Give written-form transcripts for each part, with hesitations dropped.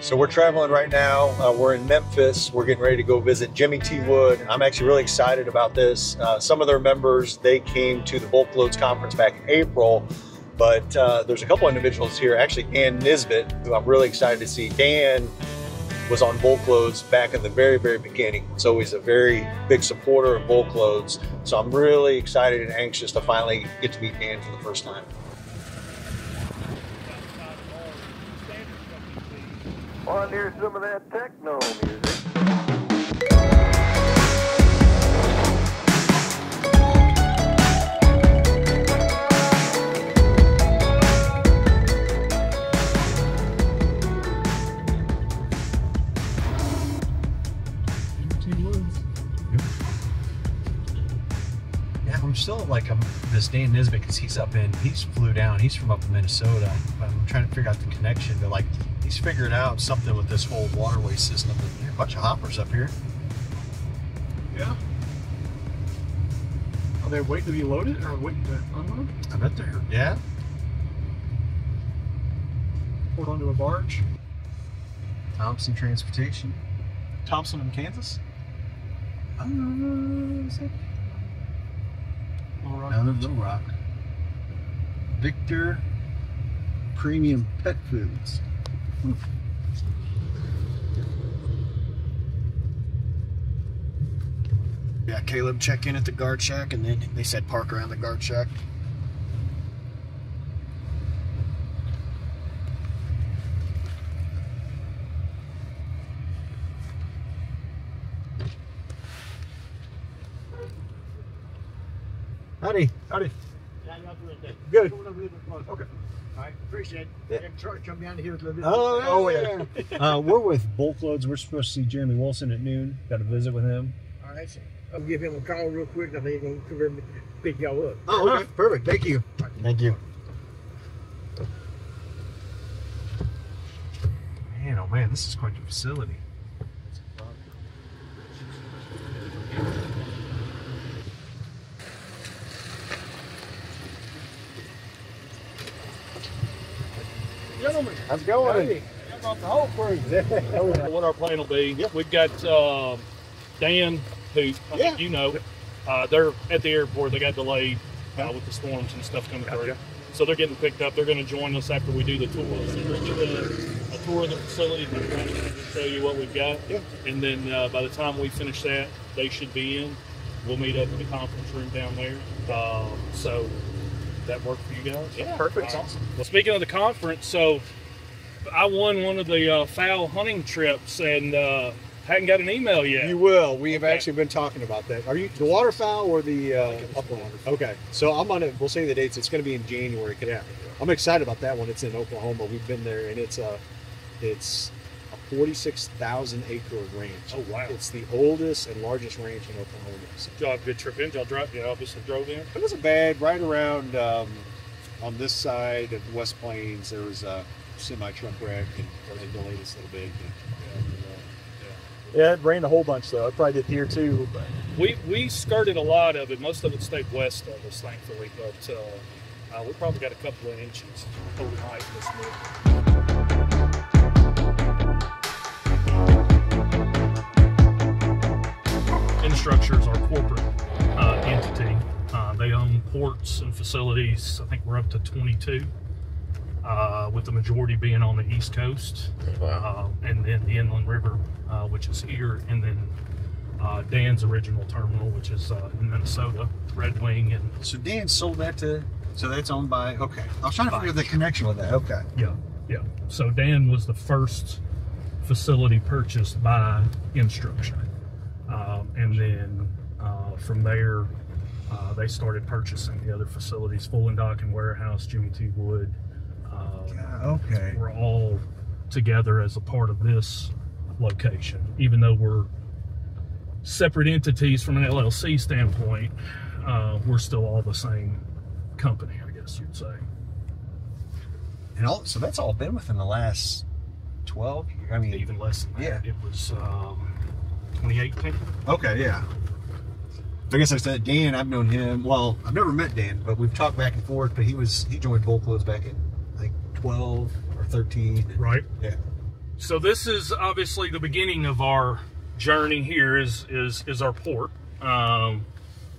So we're traveling right now. We're in Memphis. We're getting ready to go visit Jimmy T. Wood. I'm actually really excited about this. Some of their members, they came to the BulkLoads conference back in April, but there's a couple individuals here, actually Dan Nisbet, who I'm really excited to see. Dan was on BulkLoads back in the very, very beginning. So he's a very big supporter of BulkLoads. So I'm really excited and anxious to finally get to meet Dan for the first time. Want to hear some of that techno music? Yeah, I'm still like this Dan Nisbet because he's flew down. He's from up in Minnesota. I'm trying to figure out the connection, but like he's figured out something with this whole waterway system. There are a bunch of hoppers up here. Yeah. Are they waiting to be loaded or waiting to unload? I bet they're, yeah. Pulled onto a barge. Thompson Transportation. Thompson in Kansas? Is it? Little Rock. No, Little Rock. Victor Premium Pet Foods. Yeah, Caleb checked in at the guard shack, and then they said park around the guard shack. Howdy. Howdy. Good. Okay. All right, appreciate it. Yeah. Come down here a little bit. Oh yeah. We're with BulkLoads. We're supposed to see Jeremy Wilson at noon. Got a visit with him. All right, so I'll give him a call real quick. I think he's going to come here and pick y'all up. Oh, okay. Perfect. Thank you. Thank you. Man, oh man, this is quite a facility. Gentlemen, How's it going? hey, how about the whole crew? What our plan will be, we've got Dan, who I think you know, they're at the airport. They got delayed with the storms and stuff coming through. So they're getting picked up. They're going to join us after we do the tour. So we'll do a tour of the facility and show you what we've got. Yeah. And then by the time we finish that, they should be in. We'll meet up in the conference room down there. So that work for you guys? Yeah, perfect. Awesome. Well, speaking of the conference, so I won one of the fowl hunting trips and hadn't got an email yet. You will. We have actually been talking about that. Are you the waterfowl or the upper waterfowl? Okay, so I'm on it. We'll say the dates. It's going to be in January. Yeah, I'm excited about that one. It's in Oklahoma. We've been there, and it's a 46,000 acre range. Oh wow! It's the oldest and largest range in Oklahoma. So. Y'all have a good trip in. Y'all obviously drove in. It wasn't bad. Right around on this side of the West Plains, there was a semi truck wreck, and they delayed us a little bit. Yeah, it rained a whole bunch though. It probably did here too. But We skirted a lot of it. Most of it stayed west of us, thankfully. But we probably got a couple of inches overnight this morning. Infrastructure is our corporate entity. They own ports and facilities. I think we're up to 22, with the majority being on the East Coast. Wow. And then the Inland River, which is here, and then Dan's original terminal, which is in Minnesota, Red Wing. And So Dan sold that to, so that's owned by, okay. I was trying to figure out the connection with that, okay. yeah. So Dan was the first facility purchased by Instruction. And then from there, they started purchasing the other facilities, Full and Dock and Warehouse, Jimmy T. Wood. Okay. We're all together as a part of this location, even though we're separate entities from an LLC standpoint. We're still all the same company, I guess you'd say. And so that's all been within the last 12 years. I mean, Even less than that. Yeah. It was 2018. Okay, yeah. I guess I said Dan, I've known him, well, I've never met Dan, but we've talked back and forth, but he joined BulkLoads back in, I think, 12 or 13. Right. Yeah. So this is obviously the beginning of our journey here is our port.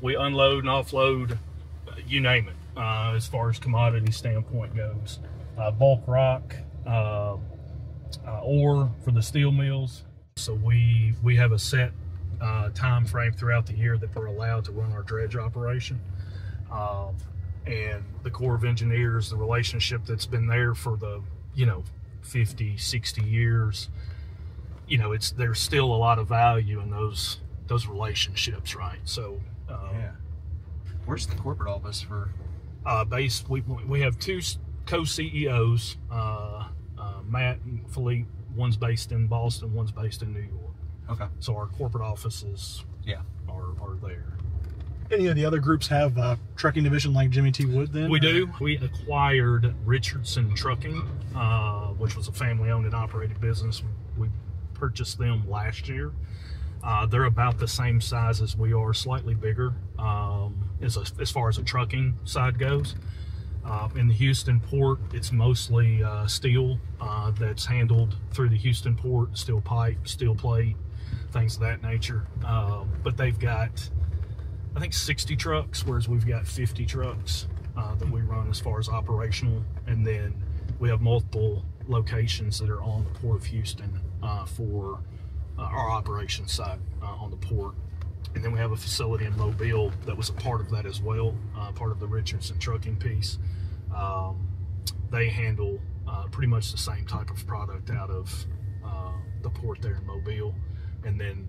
We unload and offload, you name it, as far as commodity standpoint goes. Bulk rock, ore for the steel mills. So we have a set time frame throughout the year that we're allowed to run our dredge operation. And the Corps of Engineers, the relationship that's been there for the, 50, 60 years, there's still a lot of value in those relationships, right? So Yeah. Where's the corporate office for? We have two co-CEOs, Matt and Philippe. One's based in Boston, one's based in New York. Okay. So our corporate offices are there. Any of the other groups have a trucking division like Jimmy T. Wood then? We do. We acquired Richardson Trucking, which was a family-owned and operated business. We purchased them last year. They're about the same size as we are, slightly bigger as far as the trucking side goes. In the Houston port, it's mostly steel that's handled through the Houston port, steel pipe, steel plate, things of that nature. But they've got, I think, 60 trucks, whereas we've got 50 trucks that we run as far as operational. And then we have multiple locations that are on the Port of Houston for our operations side on the port. And then we have a facility in Mobile that was a part of that as well, part of the Richardson Trucking piece. They handle pretty much the same type of product out of the port there in Mobile. And then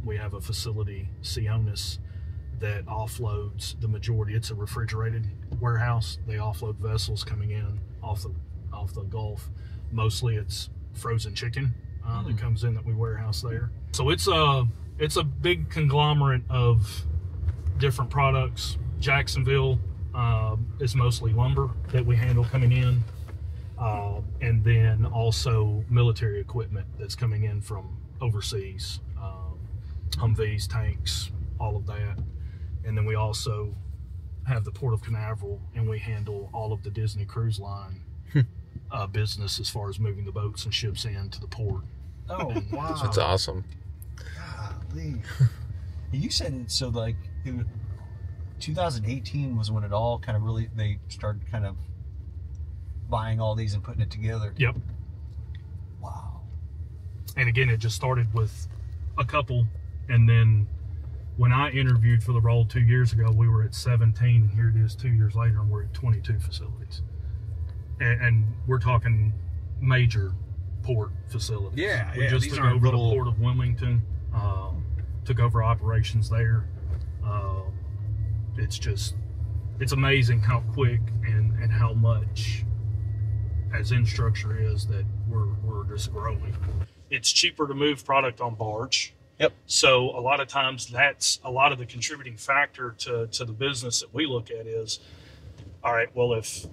we have a facility, Sionis, that offloads the majority. It's a refrigerated warehouse. They offload vessels coming in off the Gulf. Mostly it's frozen chicken that comes in that we warehouse there. So it's a big conglomerate of different products. Jacksonville is mostly lumber that we handle coming in, and then also military equipment that's coming in from overseas, Humvees, tanks, all of that. And then we also have the Port of Canaveral, and we handle all of the Disney Cruise Line business as far as moving the boats and ships into the port. Oh, wow. That's awesome. Golly. You said it, so like 2018 was when it all kind of really, they started kind of buying all these and putting it together. Yep. Wow. And again, it just started with a couple, and then when I interviewed for the role 2 years ago, we were at 17, and here it is 2 years later, and we're at 22 facilities. And we're talking major port facilities. Yeah, we just these took aren't over little... the Port of Wilmington, took over operations there. It's amazing how quick and how much, as infrastructure is, that we're just growing. It's cheaper to move product on barge. Yep. So a lot of times that's a lot of the contributing factor to the business that we look at is, all right, well, if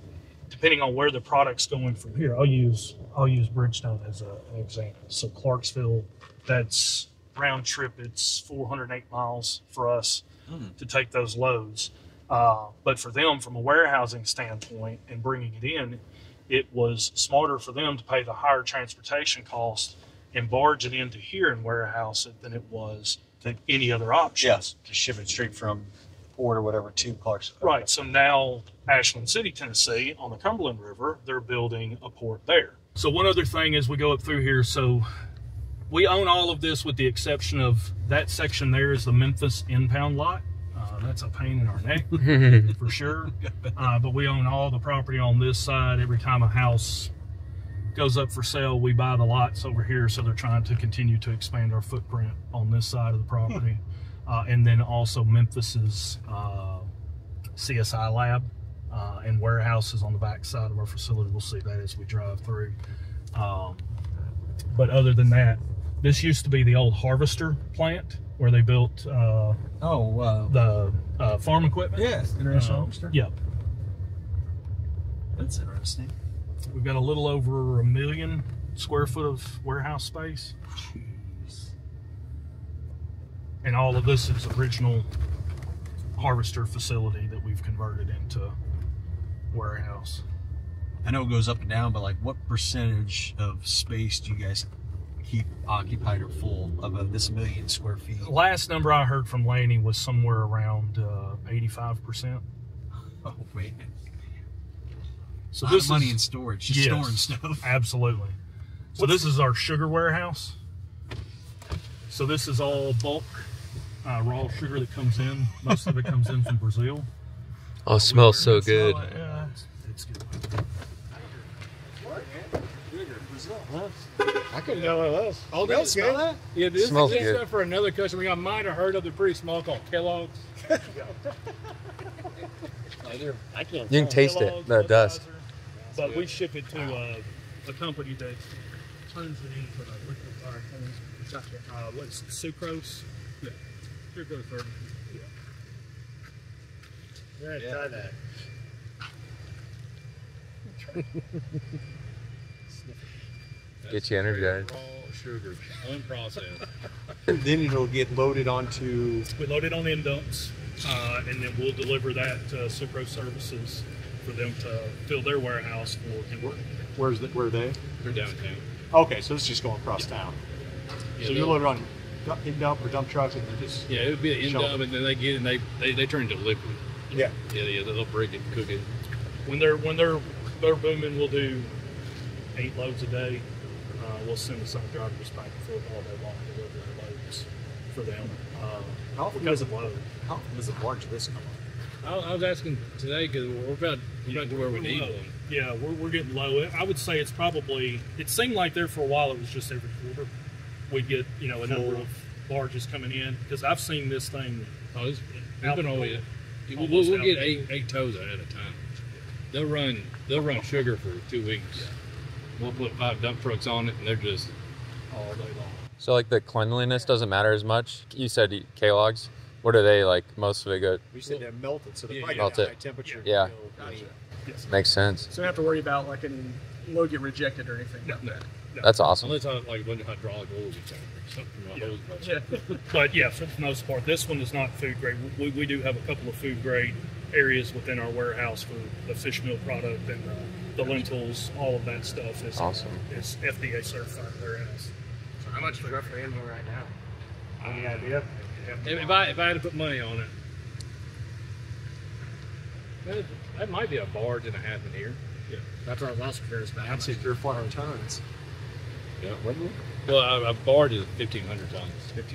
depending on where the product's going from here, I'll use Bridgestone as an example. So Clarksville, that's round trip, it's 408 miles for us to take those loads. But for them, from a warehousing standpoint and bringing it in, it was smarter for them to pay the higher transportation cost and barge it into here and warehouse it than it was any other option. Yes, to ship it straight from port or whatever to Clarksville. Right. So now Ashland City, Tennessee, on the Cumberland River, they're building a port there. So one other thing as we go up through here, so we own all of this with the exception of that section there is the Memphis impound lot. That's a pain in our neck for sure. But we own all the property on this side. Every time a house goes up for sale, we buy the lots over here. So they're trying to continue to expand our footprint on this side of the property. And then also Memphis's CSI lab and warehouses on the back side of our facility. We'll see that as we drive through. But other than that, this used to be the old harvester plant where they built the farm equipment. Yeah, International Harvester. Yep. That's interesting. We've got a little over 1 million square foot of warehouse space. Jeez. And all of this is original harvester facility that we've converted into warehouse. I know it goes up and down, but like what percentage of space do you guys keep occupied or full of this 1 million square feet? The last number I heard from Laney was somewhere around 85%. Oh, man. So this this money is in storage, just storing stuff. Absolutely. So this is our sugar warehouse. So this is all bulk raw sugar that comes in. Most of it comes in from Brazil. Oh, it smells so good. Yeah, it's good. I couldn't know what it was. Oh, they smell that? Yeah, this Smells is good. stuff for another customer. I might have heard of. They're pretty small, called Kellogg's. I can't. You can taste it. Kellogg's, The dust. Budweiser. But we ship it to a company that turns it into the liquid what's sucrose? Yeah, sucrose services. Yeah, try that. Get you energized. Raw sugar, unprocessed. Then it'll get loaded onto. We load it on end dumps, and then we'll deliver that to sucrose services for them to fill their warehouse for. Where are they? They're downtown. Okay, so it's just going across town. Yeah, So you're loaded on in dump or dump trucks and then just. Yeah, it would be an end Show dump, and then they get it and they turn it into liquid. Yeah. Yeah, they'll break it, cook it. When they're booming, we'll do 8 loads a day. We'll send the some drivers back and forth all day long to deliver the loads for them. How often Because does of load. How often does a barge of this come on? I was asking today because we're about to where we need low. one. Yeah, we're getting low. I would say it's probably. It seemed like there for a while it was just every quarter we'd get a number of barges coming in because I've seen this thing. Oh, it's been all the way. Almost We'll get out. eight tows at a time. They'll run sugar for 2 weeks. We'll put 5 dump trucks on it, and they're just all day long. So like the cleanliness doesn't matter as much. You said Kellogg's. What are they like? Most of it good. We said they're melted, so they're Yeah, probably melt high it. temperature. Yeah. Gotcha. Yes. Makes sense. So you don't have to worry about like any load get rejected or anything. No, like no, that. no. That's awesome. Unless I like when hydraulic oil gets out or something. Yeah. Hose busted. Yeah. But yeah, for the most part, this one is not food grade. We do have a couple of food grade areas within our warehouse for the fish meal product and the lentils. All of that stuff is Awesome. is FDA certified in their house. So how much is roughly in here right now? Any idea? If I had to put money on it, that might be a barge and a half in here. That's what I was also curious about. How I'd much? say 300 or 400 tons. Yeah, wouldn't it? Well, a barge is 1,500 tons.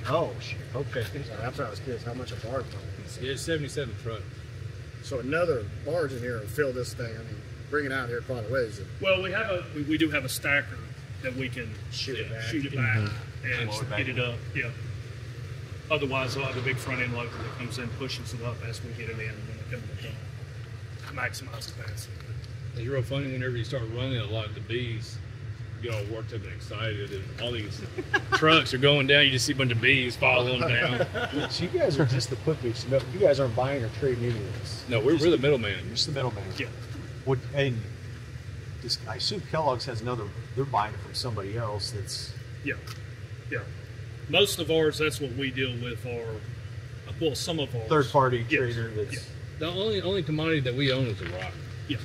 Oh, shit. Okay. So that's what I was curious. How much a barge is? Yeah, it's 77 trucks. So another barge in here will fill this thing. I mean, bring it out here quite a ways. Well, we do have a stacker that we can Shoot it back. and Load it back. get it up. Yeah. Otherwise, we'll have a big front end loader that comes in, pushes it up as we get it in, and then it comes to maximize capacity. It's real funny whenever you start running a lot of the bees, you get all worked up and excited, and all these trucks are going down. You just see a bunch of bees following down. So you guys are just the put-boots. No, you guys aren't buying or trading any of this. No, we're the middleman. You're just the middleman. Yeah. What, and I assume Kellogg's has another, they're buying it from somebody else that's. Yeah. Yeah. Most of ours, that's what we deal with are, well, some of ours. Third-party Yes. trader that's. Yeah. The only commodity that we own is the rock. Yeah.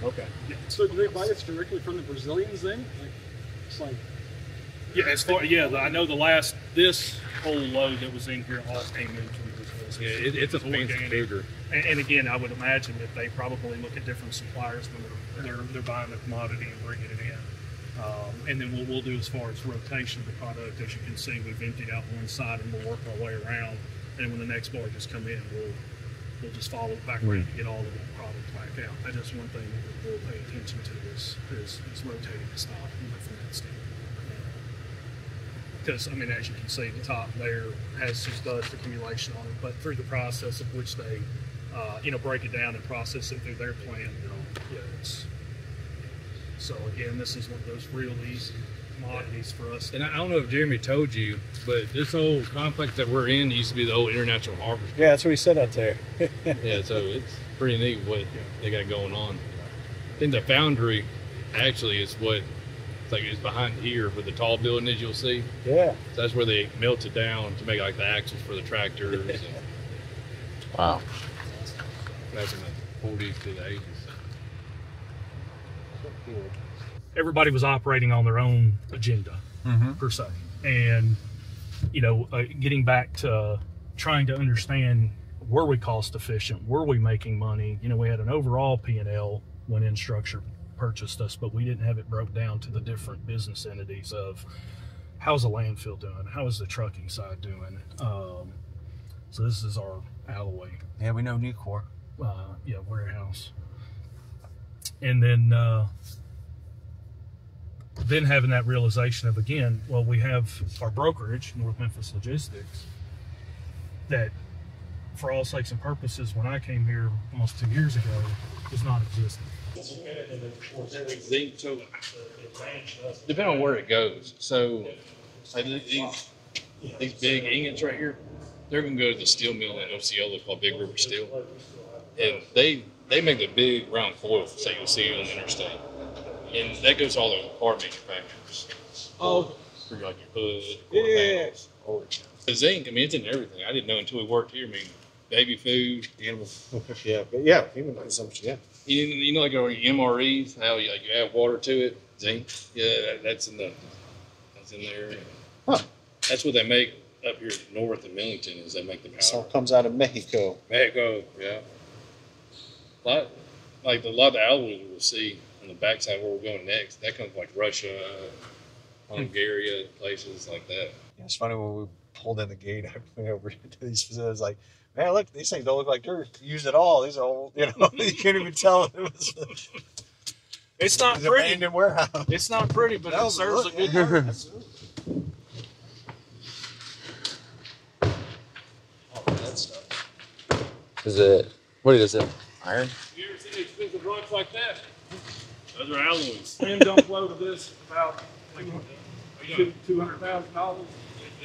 Okay. So do they buy this directly from the Brazilians then? Like, it's like Yeah, I know this whole load that was in here all came in from Brazil. Yeah, it's a fancy organic. bigger. And again, I would imagine that they probably look at different suppliers when they're buying the commodity and bringing it in. And then what we'll do as far as rotation of the product, as you can see, we've emptied out one side and we'll work our way around. And when the next barges come in, we'll just follow back around to get all of that product back out. That is one thing that we'll pay attention to is rotating the stock from that standpoint. Because, I mean, as you can see, the top there has just dust accumulation on it, but through the process of which they, break it down and process it through their plant, so again, this is one of those real easy commodities for us. And I don't know if Jeremy told you, but this whole complex that we're in used to be the old International Harbor. Yeah, that's what he said out there. Yeah, so it's pretty neat what they got going on. I think the foundry actually is it's behind here where the tall building is, you'll see. Yeah. So that's where they melt it down to make like the axles for the tractors. And Wow. back in the 40s to the 80s. everybody was operating on their own agenda, per se. And, getting back to trying to understand, were we cost efficient? Were we making money? We had an overall P&L when Instructure purchased us, but we didn't have it broke down to the different business entities of how's the landfill doing? How is the trucking side doing? So this is our Alloway. Yeah, we know Nucor. Warehouse. And then having that realization of, again, well, we have our brokerage, North Memphis Logistics, that for all sakes and purposes, when I came here almost 2 years ago, was not existent. Zinc, so depending on where it goes. So like these big ingots right here, they're gonna go to the steel mill in Osceola called Big River Steel, and they make the big round coils that you'll see on the interstate, and that goes to all the car manufacturers. Oh, For like your hood, panels. The zinc, it's in everything. I didn't know until we worked here. Baby food, animal. Human consumption. Yeah. You know, like our MREs, how you add water to it, zinc. Yeah, that's in there. Huh. That's what they make up here north of Millington. Is they make the powder. This all comes out of Mexico. Mexico, yeah. A lot of the alloys we'll see on the backside where we're going next. That comes like Russia, Hungary, places like that. It's funny when we pulled in the gate, I went over to these facilities like, man, look, these things don't look like they're used at all. These are old, you can't even tell it was. It's not It's pretty. abandoned warehouse. It's not pretty, but it serves a good purpose. That stuff. What is it? Iron? You ever seen expensive rocks like that? Those are alloys. And dump load of this about $200,000.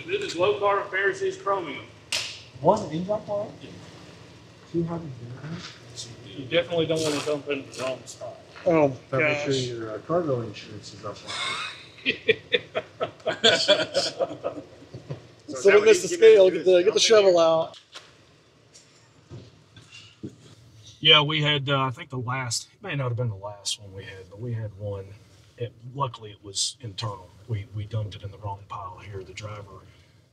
This is low carbon ferrous chromium. One in-dump load? 200. You definitely don't want to dump in the wrong spot. Oh, Make sure your cargo insurance is up on So don't miss the scale. Get the shovel out. Yeah, we had, I think it may not have been the last one we had, but we had one. Luckily, it was internal. We dumped it in the wrong pile here. The driver,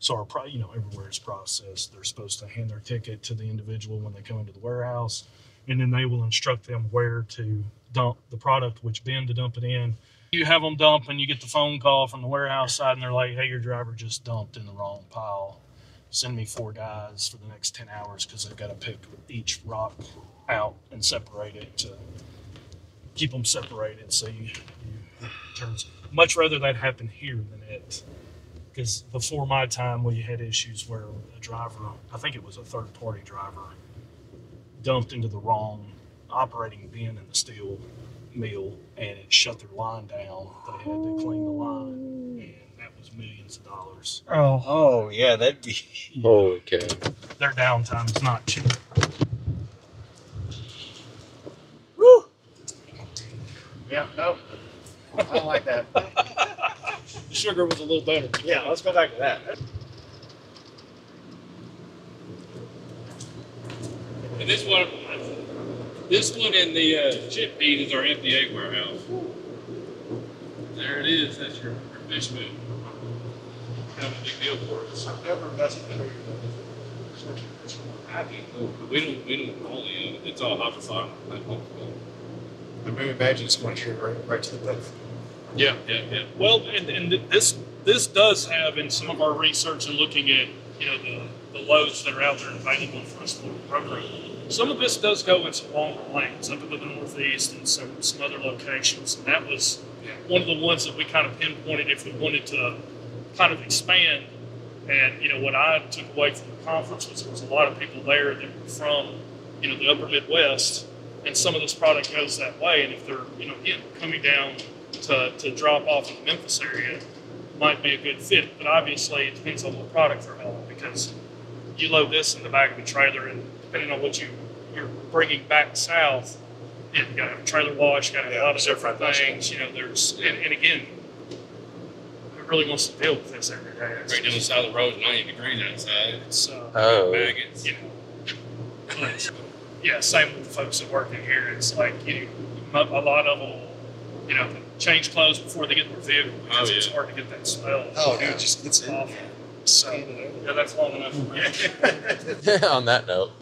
so everywhere it's processed, they're supposed to hand their ticket to the individual when they come into the warehouse, and then they will instruct them where to dump the product, which bin to dump it in. You have them dump, and you get the phone call from the warehouse side, and they're like, hey, your driver just dumped in the wrong pile. Send me 4 guys for the next 10 hours because they've got to pick each rock out and separate it to keep them separated. So you turns. Much rather that happen here than it. Because before my time, we had issues where a driver, I think it was a third-party driver, dumped into the wrong operating bin in the steel mill, and it shut their line down. They had to clean the line, and that was millions of dollars. Oh, yeah, that'd be. Holy cow. Their downtime is not cheap. Woo! Yeah, no. I don't like that. The sugar was a little better. Yeah, let's go back to that. And this one in the chip feed is our FDA warehouse. There it is. That's your fish mill. Kind of a big deal for us. I've never messed with it. We don't only it's all hydroponic. I mean, imagine it's going to right to the bed. Yeah. Well, and this does have, in some of our research and looking at the loads that are out there available for us for the program, some of this does go in some longer lanes up into the northeast and some other locations, and that was one of the ones that we kind of pinpointed if we wanted to kind of expand. And what I took away from the conference was there was a lot of people there that were from the upper Midwest, and some of this product goes that way. And if they're again coming down to drop off in the Memphis area, might be a good fit. But obviously it depends on what product they're hauling, because you load this in the back of a trailer, and depending on what you're bringing back south, you got to have a trailer wash, got to have a lot of different things. There's and again, who really wants to deal with this every day? Right down the side of the road, 90 degrees outside. It's maggots. Yeah, same with the folks that work in here. It's like a lot of them you know, change clothes before they get in their vehicle because it's yeah. hard to get that smell. Oh, dude, just it's Awful. So, yeah, that's long enough. On that note.